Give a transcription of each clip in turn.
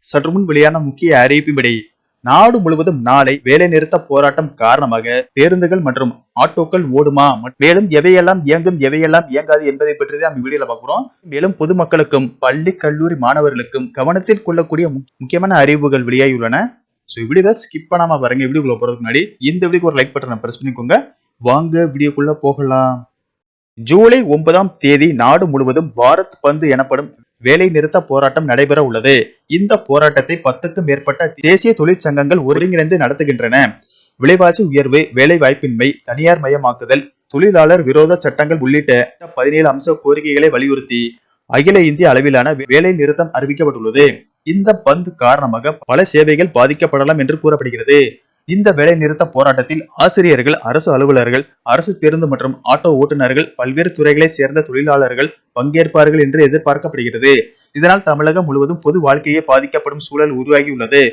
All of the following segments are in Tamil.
சற்று முன் வெளியான முக்கிய அறிவிப்பின்படி நாடு முழுவதும் நாளை வேலை நிறுத்த போராட்டம் காரணமாக பேருந்துகள் மற்றும் ஆட்டோக்கள் ஓடுமா, மேலும் எவையெல்லாம் இயங்கும் எவையெல்லாம் இயங்காது என்பதை பற்றி தான் நம்ம வீடியோல பார்க்கிறோம். மேலும் பொதுமக்களுக்கும் பள்ளி கல்லூரி மாணவர்களுக்கும் கவனத்தில் கொள்ளக்கூடிய முக்கியமான அறிவிப்புகள் வெளியாகியுள்ளன. வீடியோ ஸ்கிப் பண்ணாம பாருங்க. வீடியோக்குள்ள போறதுக்கு முன்னாடி இந்த வீடியோக்கு ஒரு லைக் பட்டனை பிரஸ் பண்ணிக்கோங்க. வாங்க வீடியோக்குள்ள போகலாம். ஜூலை 9ஆம் தேதி நாடு முழுவதும் பாரத் பந்த் எனப்படும் வேலை நிறுத்த போராட்டம் நடைபெற உள்ளது. இந்த போராட்டத்தை 10க்கும் மேற்பட்ட தேசிய தொழிற்சங்கங்கள் ஒருங்கிணைந்து நடத்துகின்றன. விலைவாசி உயர்வு, வேலை வாய்ப்பின்மை, தனியார் மயமாக்குதல், தொழிலாளர் விரோத சட்டங்கள் உள்ளிட்ட 17 அம்ச கோரிக்கைகளை வலியுறுத்தி அகில இந்திய அளவிலான வேலை நிறுத்தம் அறிவிக்கப்பட்டுள்ளது. இந்த பந்த் காரணமாக பல சேவைகள் பாதிக்கப்படலாம் என்று கூறப்படுகிறது. இந்த வேலை நிறுத்த போராட்டத்தில் ஆசிரியர்கள், அரசு அலுவலர்கள், அரசு பேருந்து மற்றும் ஆட்டோ ஓட்டுநர்கள், பல்வேறு துறைகளை சேர்ந்த தொழிலாளர்கள் பங்கேற்பார்கள் என்று எதிர்பார்க்கப்படுகிறது. இதனால் தமிழகம் முழுவதும் பொது வாழ்க்கையே பாதிக்கப்படும் சூழல் உருவாகியுள்ளது.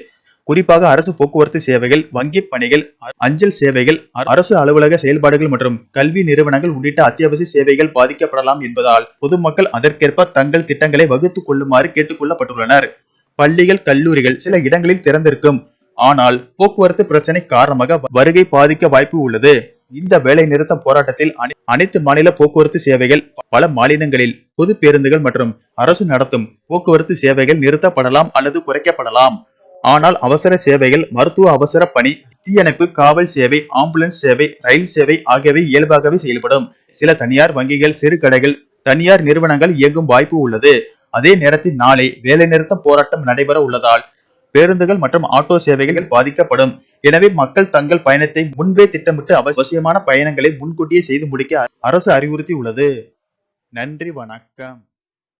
குறிப்பாக அரசு போக்குவரத்து சேவைகள், வங்கி பணிகள், அஞ்சல் சேவைகள், அரசு அலுவலக செயல்பாடுகள் மற்றும் கல்வி நிறுவனங்கள் உள்ளிட்ட அத்தியாவசிய சேவைகள் பாதிக்கப்படலாம் என்பதால் பொதுமக்கள் அதற்கேற்ப தங்கள் திட்டங்களை வகுத்துக் கொள்ளுமாறு கேட்டுக் கொள்ளப்பட்டுள்ளனர். பள்ளிகள், கல்லூரிகள் சில இடங்களில் திறந்திருக்கும். ஆனால் போக்குவரத்து பிரச்சனை காரணமாக வருகை பாதிக்க வாய்ப்பு உள்ளது. இந்த வேலை நிறுத்த போராட்டத்தில் அனைத்து மாநில போக்குவரத்து சேவைகள், பல மாநிலங்களில் பொது பேருந்துகள் மற்றும் அரசு நடத்தும் போக்குவரத்து சேவைகள் நிறுத்தப்படலாம் அல்லது குறைக்கப்படலாம். ஆனால் அவசர சேவைகள், மருத்துவ அவசர பணி, தீயணைப்பு, காவல் சேவை, ஆம்புலன்ஸ் சேவை, ரயில் சேவை ஆகியவை இயல்பாகவே செயல்படும். சில தனியார் வங்கிகள், சிறு கடைகள், தனியார் நிறுவனங்கள் இயங்கும் வாய்ப்பு உள்ளது. அதே நேரத்தில் நாளை வேலைநிறுத்த போராட்டம் நடைபெற உள்ளதால் பேருந்துகள் மற்றும் ஆட்டோ சேவைகள் பாதிக்கப்படும். எனவே மக்கள் தங்கள் பயணத்தை முன்பே திட்டமிட்டு அவசியமான பயணங்களை முன்கூட்டியே செய்து முடிக்க அரசு அறிவுறுத்தி உள்ளது. நன்றி, வணக்கம்.